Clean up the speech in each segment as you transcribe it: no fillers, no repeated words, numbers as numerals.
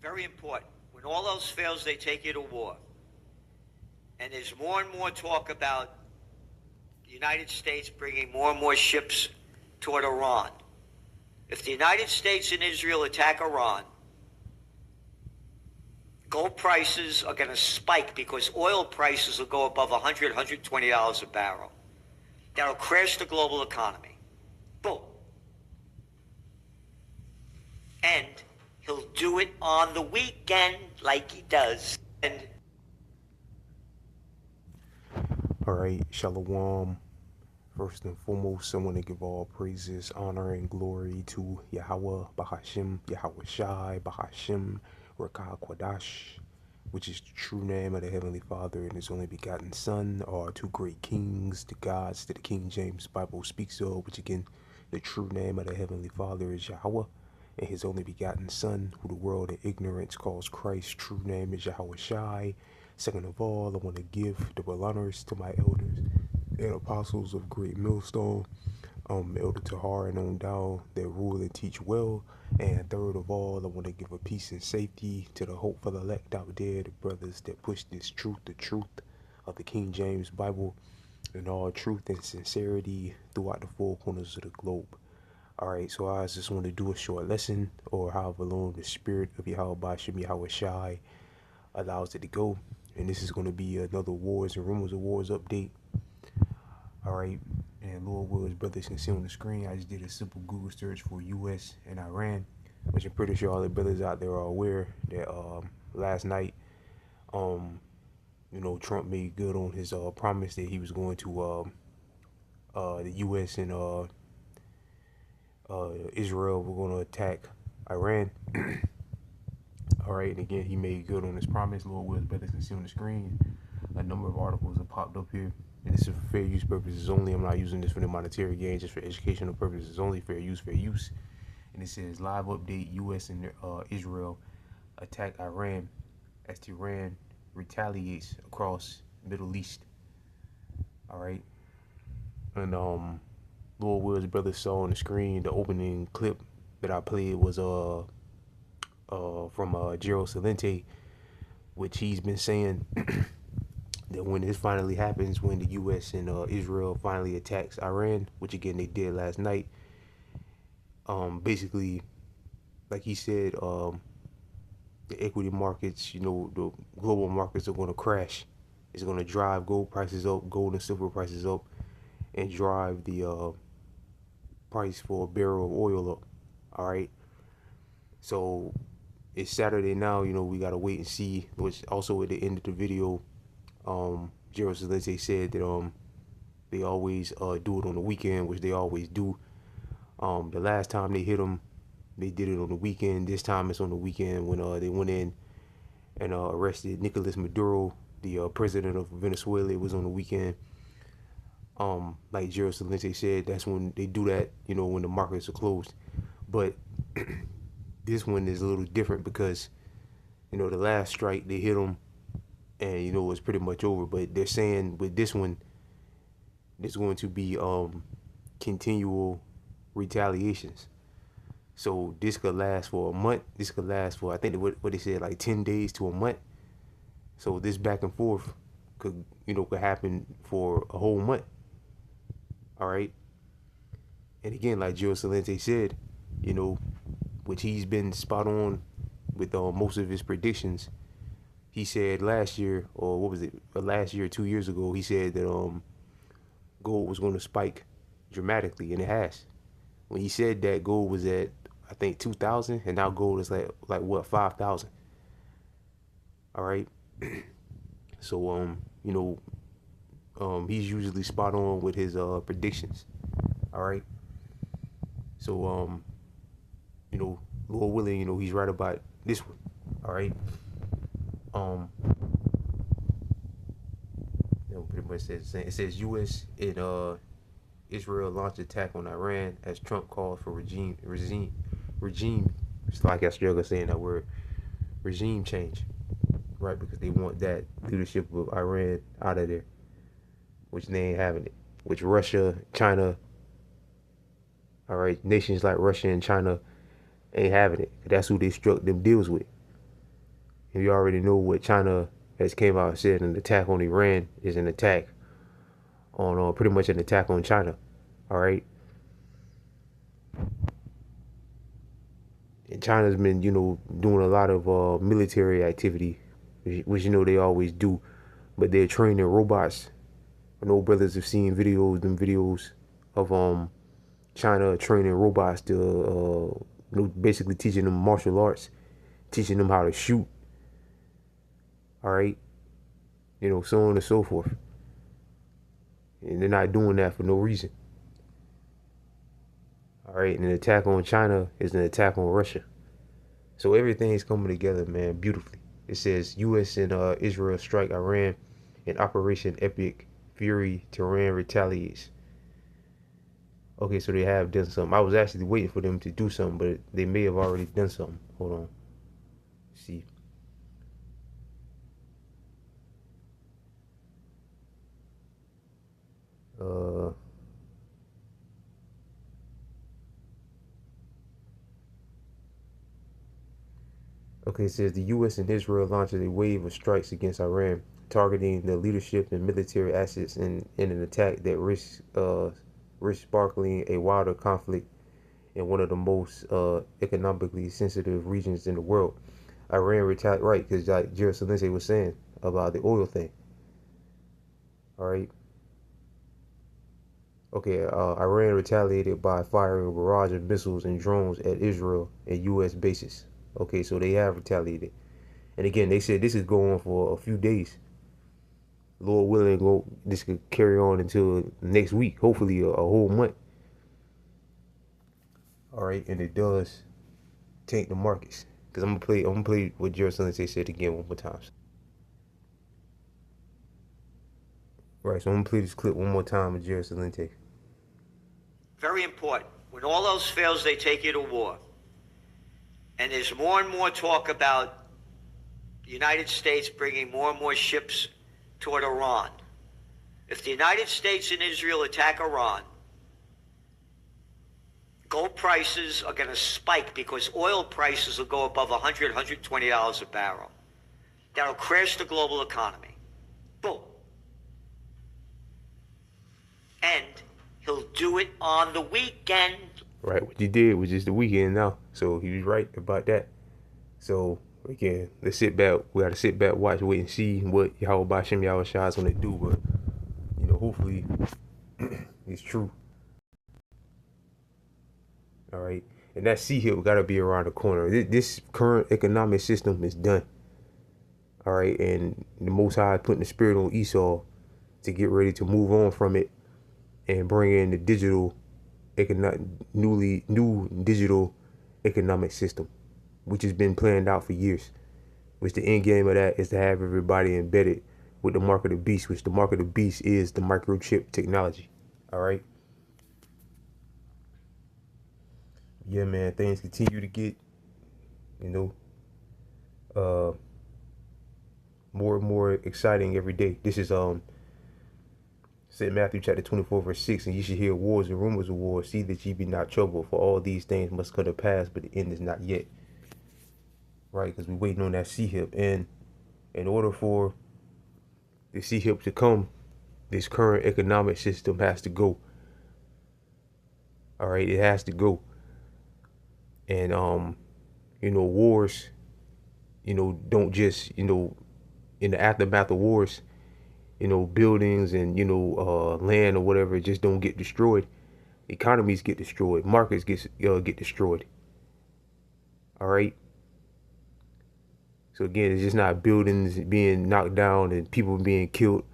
Very important. When all else fails, they take you to war. And there's more and more talk about the United States bringing more and more ships toward Iran. If the United States and Israel attack Iran, gold prices are going to spike because oil prices will go above $100, $120 a barrel. That'll crash the global economy. Boom. And he'll do it on the weekend like he does. And All right, Shalom. First and foremost, I want to give all praises, honor, and glory to Yahweh, Bahashim, Yahweh Shai, Bahashim, Rakah Kwadash, which is the true name of the Heavenly Father and His only begotten Son, are two great kings, the gods that the King James Bible speaks of, which again, the true name of the Heavenly Father is Yahweh, and His only begotten Son, who the world in ignorance calls Christ, true name is Yahweh Shai. Second of all, I want to give double honors to my elders and apostles of Great Millstone, Elder Tahar and Ondal, that rule and teach well. And third of all, I want to give a peace and safety to the hopeful elect out there, the brothers that push this truth, the truth of the King James Bible, and all truth and sincerity throughout the four corners of the globe. All right, so I just want to do a short lesson, or however long the spirit of Yahweh Bashim Yahweh Shai allows it to go. And this is going to be another Wars and Rumors of Wars update. All right, and Lord Willis, brothers can see on the screen. I just did a simple Google search for U.S. and Iran, which I'm pretty sure all the brothers out there are aware that last night, Trump made good on his promise that he was going to the U.S. and Israel were going to attack Iran. All right, and again, he made good on his promise. Lord Willis, brothers can see on the screen. A number of articles have popped up here. And this is for fair use purposes only. I'm not using this for the monetary gain, just for educational purposes only. Fair use, fair use. And it says live update: U.S. and Israel attack Iran as Tehran retaliates across Middle East. All right, and Lord Will's brother saw on the screen the opening clip that I played was from Gerald Celente, which he's been saying that when this finally happens, when the U.S. and Israel finally attacks Iran, which again they did last night, basically, like he said, the equity markets, the global markets are going to crash. It's going to drive gold prices up, gold and silver prices up, and drive the price for a barrel of oil up. All right. So it's Saturday now. We got to wait and see. Which also at the end of the video, Gerald Celente said that they always do it on the weekend, which they always do. The last time they hit them, they did it on the weekend. This time it's on the weekend when they went in and arrested Nicolas Maduro, the president of Venezuela. It was on the weekend. Like Gerald Celente said, that's when they do that, when the markets are closed. But this one is a little different because, the last strike, they hit them and, it was pretty much over. But they're saying with this one, there's going to be continual retaliations. So this could last for a month. This could last for, I think what they said, like 10 days to a month. So this back and forth could happen for a whole month. All right. And again, like Joe Celente said, which he's been spot on with most of his predictions. He said last year, or what was it? Last year, 2 years ago, he said that gold was going to spike dramatically, and it has. When he said that, gold was at, I think, 2,000, and now gold is like what, 5,000. All right. So he's usually spot on with his predictions. All right. So Lord willing, he's right about this one. All right. Pretty much says it says U.S. and Israel launched attack on Iran as Trump called for regime. It's like I struggle saying that word. Regime change, right? Because they want that leadership of Iran out of there, which they ain't having it. Which Russia, China, all right, nations like Russia and China ain't having it. That's who they struck them deals with. And you already know what China has came out and said: an attack on Iran is an attack on pretty much an attack on China. All right. And China's been, doing a lot of military activity, which they always do, but they're training robots. I know brothers have seen videos of China training robots to basically teaching them martial arts, teaching them how to shoot. All right, so on and so forth. And they're not doing that for no reason. All right, and an attack on China is an attack on Russia. So everything's coming together, man, beautifully. It says U.S. and Israel strike Iran in Operation Epic Fury. Tehran retaliates. Okay, so they have done something. I was actually waiting for them to do something, but they may have already done something. Hold on. Let's see. Okay, it says the U.S. and Israel launched a wave of strikes against Iran, targeting the leadership and military assets in an attack that risks sparkling a wilder conflict in one of the most economically sensitive regions in the world. Iran retaliated, right, because like Gerald Celente was saying about the oil thing. All right. Okay, Iran retaliated by firing a barrage of missiles and drones at Israel and U.S. bases. Okay, so they have retaliated. And again, they said this is going on for a few days. Lord willing, this could carry on until next week, hopefully a whole month. All right, and it does tank the markets. Because I'm gonna play what Gerald Celente said again one more time. Right, so I'm gonna play this clip one more time with Gerald Celente. Very important. When all else fails, they take you to war. And there's more and more talk about the United States bringing more and more ships toward Iran. If the United States and Israel attack Iran, gold prices are going to spike because oil prices will go above $100, $120 a barrel. That'll crash the global economy. Boom. And he'll do it on the weekend. Right, what he did was just the weekend now. So he was right about that. So again, let's sit back. We gotta sit back, watch, wait, and see what Yahweh Bashem Yahushua is gonna do. But hopefully it's true. All right, and that sea hill gotta be around the corner. This current economic system is done. All right, and the Most High is putting the spirit on Esau to get ready to move on from it and bring in the new digital economic system, which has been planned out for years. Which the end game of that is to have everybody embedded with the mark of the beast, which the mark of the beast is the microchip technology. All right. Yeah, man. Things continue to get, more and more exciting every day. This is said Matthew chapter 24 verse 6, and ye should hear wars and rumors of wars. See that ye be not troubled, for all these things must come to pass, but the end is not yet. Right, because we're waiting on that C-HIP. And in order for the C-HIP to come, this current economic system has to go. All right, it has to go. And wars, don't just, in the aftermath of wars, buildings and land or whatever just don't get destroyed. Economies get destroyed. Markets get destroyed. All right. So again, it's just not buildings being knocked down and people being killed.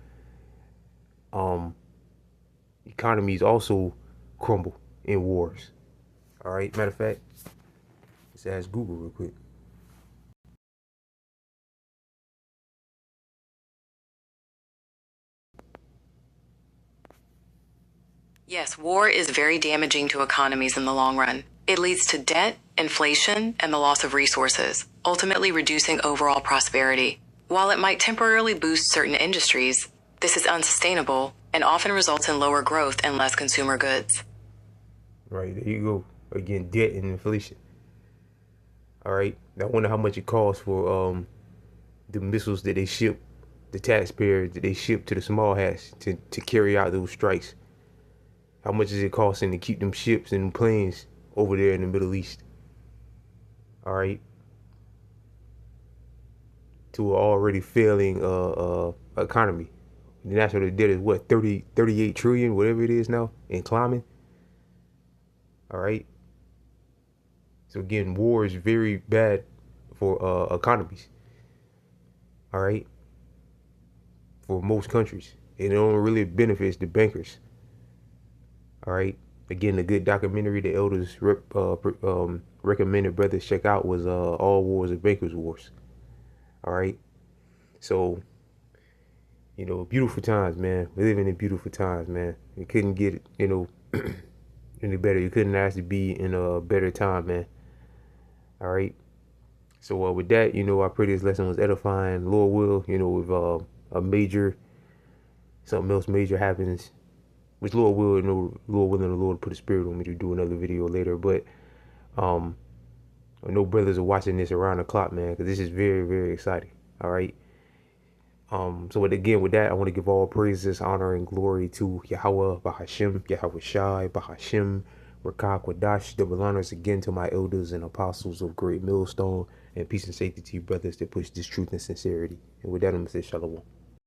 Economies also crumble in wars. All right. Matter of fact, let's ask Google real quick. Yes, war is very damaging to economies in the long run. It leads to debt, inflation, and the loss of resources, ultimately reducing overall prosperity. While it might temporarily boost certain industries, this is unsustainable and often results in lower growth and less consumer goods. Right, there you go. Again, debt and inflation. All right. I wonder how much it costs for the missiles that they ship, the taxpayers that they ship to the small hats to carry out those strikes. How much is it costing to keep them ships and planes over there in the Middle East? All right. To an already failing economy. The national debt is what, 38 trillion, whatever it is now, and climbing. All right. So again, war is very bad for economies. All right. For most countries, and it only really benefits the bankers. All right. Again, the good documentary the elders recommended brothers check out was All Wars Are Bankers' Wars. All right. So, you know, beautiful times, man. We're living in beautiful times, man. You couldn't get, you know, any better. You couldn't ask to be in a better time, man. All right. So with that, you know, I pray this lesson was edifying. Lord will, you know, if something else major happens, which Lord will, you know, Lord willing, the Lord put a spirit on me to do another video later. But I know brothers are watching this around the clock, man, because this is very, very exciting. All right. So again, with that, I want to give all praises, honor, and glory to Yahweh, Bahashim, Yahweh Shai, Bahashim, Rakah Kwadash. Double honors again to my elders and apostles of Great Millstone, and peace and safety to you brothers that push this truth and sincerity. And with that, I'm going to say shalom.